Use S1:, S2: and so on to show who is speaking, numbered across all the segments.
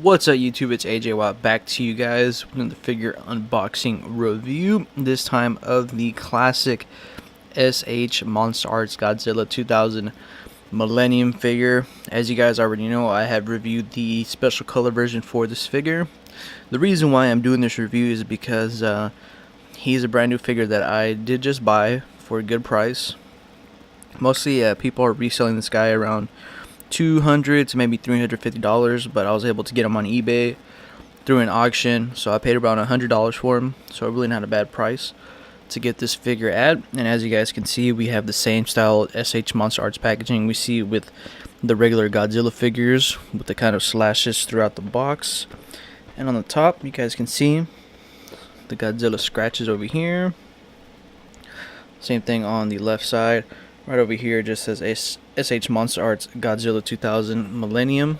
S1: What's up YouTube, it's AJ Watt back to you guys with the figure unboxing review, this time of the classic SH Monsterarts Godzilla 2000 Millennium figure. As you guys already know, I have reviewed the special color version for this figure. The reason why I'm doing this review is because he's a brand new figure that I did just buy for a good price. Mostly people are reselling this guy around $200 to maybe $350, but I was able to get him on eBay through an auction, so I paid around $100 for him, so really not a bad price to get this figure at. And as you guys can see, we have the same style SH Monsterarts packaging we see with the regular Godzilla figures, with the kind of slashes throughout the box. And on the top, you guys can see the Godzilla scratches over here. Same thing on the left side. Right over here just says SH Monsterarts Godzilla 2000 Millennium.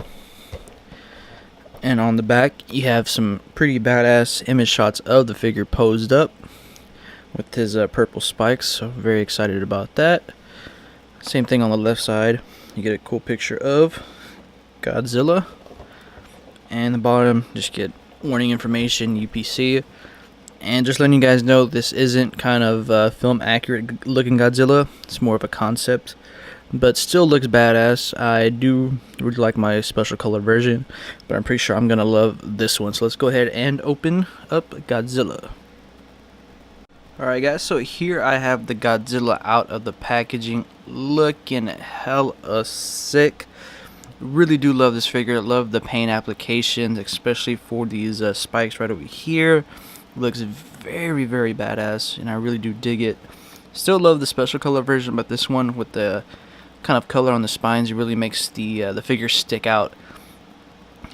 S1: And on the back you have some pretty badass image shots of the figure posed up with his purple spikes, so very excited about that. Same thing on the left side, you get a cool picture of Godzilla. And the bottom just get warning information, UPC. And just letting you guys know, this isn't kind of film accurate looking Godzilla. It's more of a concept, but still looks badass. I do really like my special color version, but I'm pretty sure I'm gonna love this one. So let's go ahead and open up Godzilla. Alright guys, so here I have the Godzilla out of the packaging, looking hella sick. Really do love this figure. Love the paint applications, especially for these spikes right over here. Looks very badass, and I really do dig it. Still love the special color version, but this one with the kind of color on the spines really makes the figure stick out.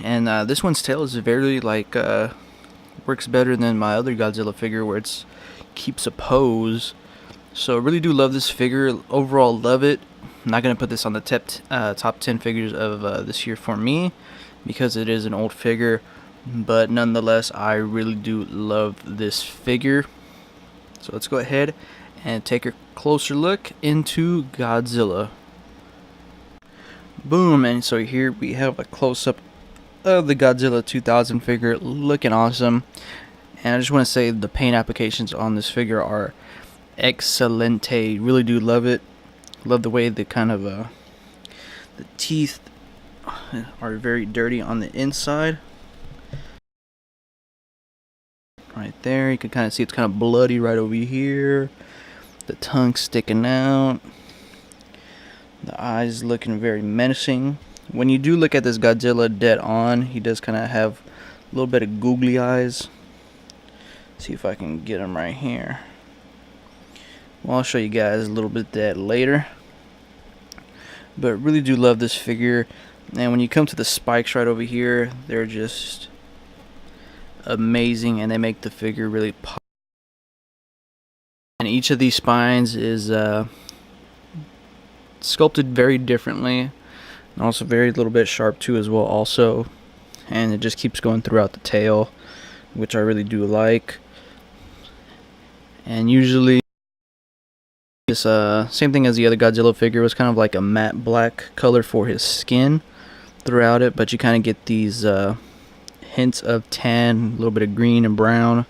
S1: And this one's tail is very works better than my other Godzilla figure, where it's keeps a pose. So really do love this figure. Overall love it. I'm not gonna put this on the top 10 figures of this year for me, because it is an old figure. But nonetheless, I really do love this figure. So let's go ahead and take a closer look into Godzilla. Boom, and so here we have a close-up of the Godzilla 2000 figure, looking awesome. And I just want to say the paint applications on this figure are excelente. Really do love it. Love the way the kind of the teeth are very dirty on the inside. Right there, you can kind of see it's kind of bloody right over here. The tongue sticking out. The eyes looking very menacing. When you do look at this Godzilla dead on, he does kind of have a little bit of googly eyes. See if I can get him right here. Well, I'll show you guys a little bit of that later. But really do love this figure. And when you come to the spikes right over here, they're just amazing, and they make the figure really pop. And each of these spines is sculpted very differently, and also very little bit sharp too as well also. And it just keeps going throughout the tail, which I really do like. And usually this same thing as the other Godzilla figure, was kind of like a matte black color for his skin throughout it, but you kind of get these hints of tan, a little bit of green and brown.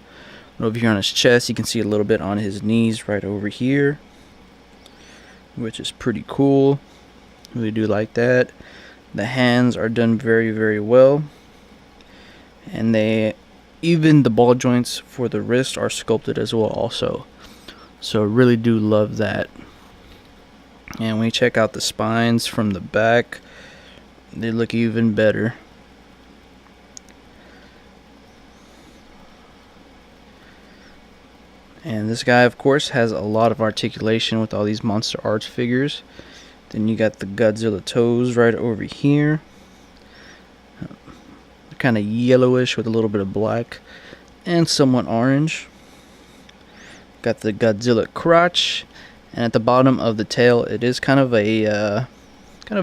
S1: Over here on his chest, you can see a little bit on his knees right over here, which is pretty cool. Really do like that. The hands are done very well, and even the ball joints for the wrist are sculpted as well also. So really do love that. And when you check out the spines from the back, they look even better. And this guy, of course, has a lot of articulation with all these Monsterarts figures. Then you got the Godzilla toes right over here. Kind of yellowish with a little bit of black and somewhat orange. Got the Godzilla crotch, and at the bottom of the tail, it is kind of a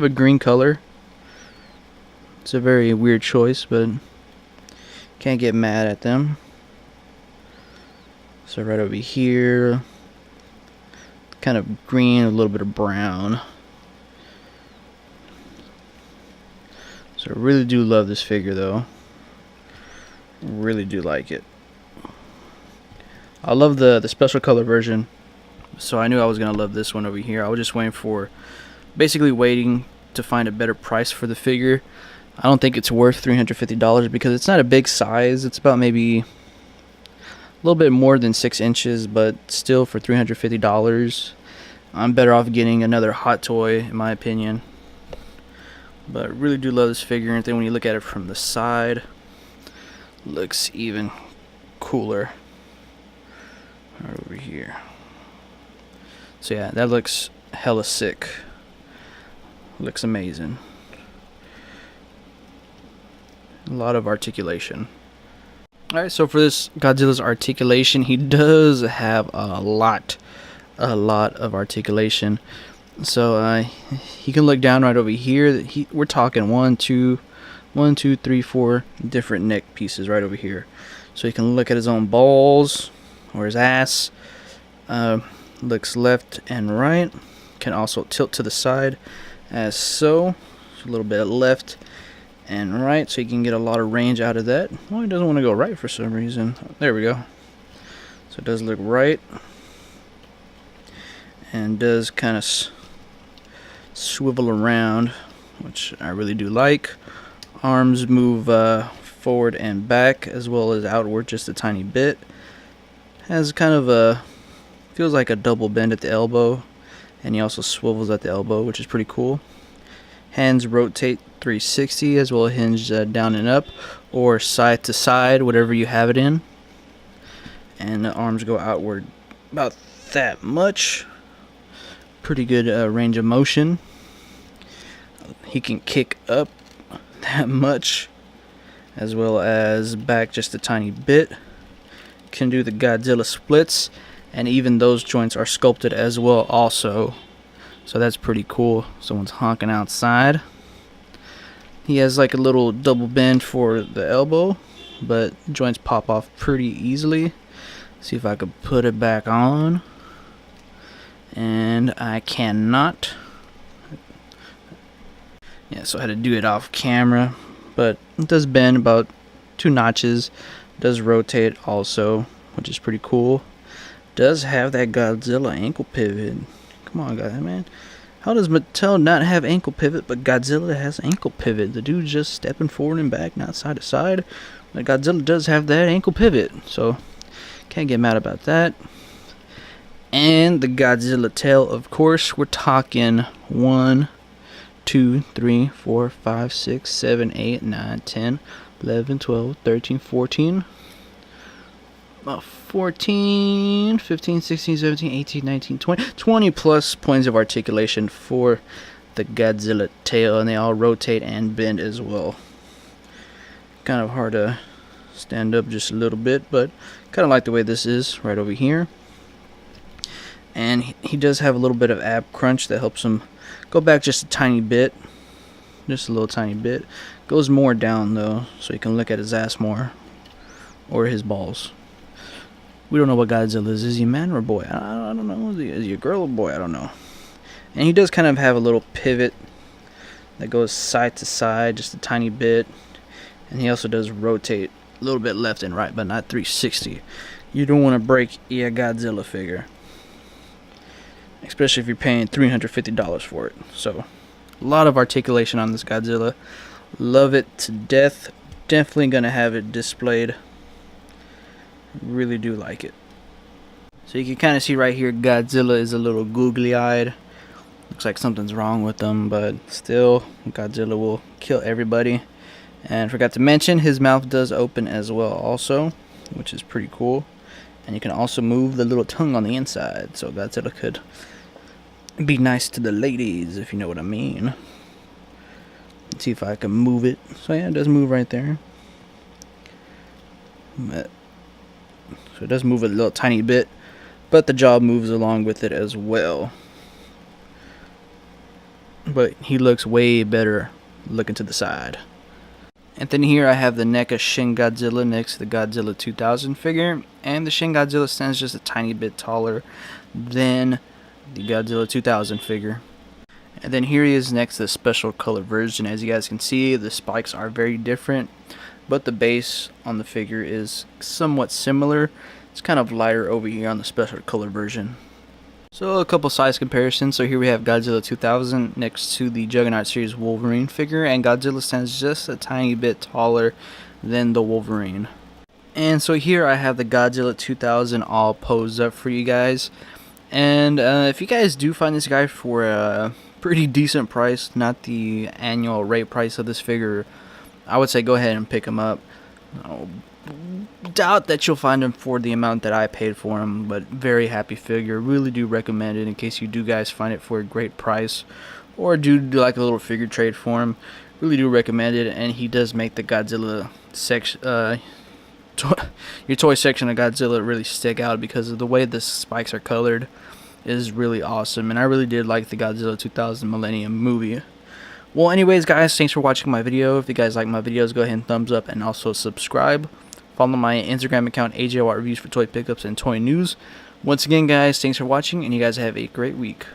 S1: green color. It's a very weird choice, but can't get mad at them. So right over here, kind of green, a little bit of brown. So I really do love this figure though. Really do like it. I love the special color version, so I knew I was gonna love this one over here. I was just basically waiting to find a better price for the figure. I don't think it's worth $350 because it's not a big size. It's about maybe a little bit more than 6 inches, but still for $350, I'm better off getting another hot toy, in my opinion. But I really do love this figure, and then when you look at it from the side, looks even cooler. Right over here. So yeah, that looks hella sick. Looks amazing. A lot of articulation. Alright, so for this Godzilla's articulation, he does have a lot of articulation. So he can look down right over here. We're talking 1, 2, 3, 4 different neck pieces right over here. So he can look at his own balls or his ass. Looks left and right. Can also tilt to the side as so. A little bit left and right, so you can get a lot of range out of that. Well, he doesn't want to go right for some reason. There we go. So it does look right, and does kind of swivel around, which I really do like. Arms move forward and back as well as outward just a tiny bit. Has kind of a, feels like a double bend at the elbow, and he also swivels at the elbow, which is pretty cool. Hands rotate 360 as well, hinge down and up or side to side, whatever you have it in. And the arms go outward about that much. Pretty good range of motion. He can kick up that much as well as back just a tiny bit. Can do the Godzilla splits, and even those joints are sculpted as well also. So that's pretty cool. Someone's honking outside. He has like a little double bend for the elbow, but joints pop off pretty easily. See if I could put it back on. And I cannot. Yeah, so I had to do it off camera, but it does bend about 2 notches. It does rotate also, which is pretty cool. Does have that Godzilla ankle pivot. Come on, guys, man. How does Mattel not have ankle pivot, but Godzilla has ankle pivot? The dude's just stepping forward and back, not side to side. But Godzilla does have that ankle pivot, so can't get mad about that. And the Godzilla tail, of course, we're talking 1, 2, 3, 4, 5, 6, 7, 8, 9, 10, 11, 12, 13, 14. 14, 15, 16, 17, 18, 19, 20 plus points of articulation for the Godzilla tail, and they all rotate and bend as well. Kind of hard to stand up just a little bit, but kind of like the way this is right over here. And he does have a little bit of ab crunch that helps him go back just a tiny bit, just a little tiny bit. Goes more down though, so you can look at his ass more, or his balls. We don't know what Godzilla is. Is he a man or a boy? I don't know. Is he a girl or a boy? I don't know. And he does kind of have a little pivot that goes side to side just a tiny bit. And he also does rotate a little bit left and right, but not 360. You don't want to break a Godzilla figure, especially if you're paying $350 for it. So, a lot of articulation on this Godzilla. Love it to death. Definitely going to have it displayed. Really do like it. So you can kind of see right here, Godzilla is a little googly-eyed. Looks like something's wrong with him, but still, Godzilla will kill everybody. And forgot to mention, his mouth does open as well also, which is pretty cool. And you can also move the little tongue on the inside, so Godzilla could be nice to the ladies, if you know what I mean. Let's see if I can move it. So yeah, it does move right there. So it does move a little tiny bit, but the jaw moves along with it as well. But he looks way better looking to the side. And then here I have the NECA Shin Godzilla next to the Godzilla 2000 figure. And the Shin Godzilla stands just a tiny bit taller than the Godzilla 2000 figure. And then here he is next to the special color version. As you guys can see, the spikes are very different. but the base on the figure is somewhat similar. It's kind of lighter over here on the special color version. So a couple size comparisons. So here we have Godzilla 2000 next to the Juggernaut series Wolverine figure, and Godzilla stands just a tiny bit taller than the Wolverine. And so here I have the Godzilla 2000 all posed up for you guys. And if you guys do find this guy for a pretty decent price, not the annual rate price of this figure, I would say go ahead and pick him up. Doubt that you'll find him for the amount that I paid for him, but very happy figure. Really do recommend it in case you do guys find it for a great price, or do like a little figure trade for him. Really do recommend it, and he does make the Godzilla section, your toy section of Godzilla really stick out because of the way the spikes are colored is really awesome, and I really did like the Godzilla 2000 Millennium movie. Well, anyways, guys, thanks for watching my video. If you guys like my videos, go ahead and thumbs up and also subscribe. Follow my Instagram account, AJ Watt Reviews, for toy pickups and toy news. Once again, guys, thanks for watching, and you guys have a great week.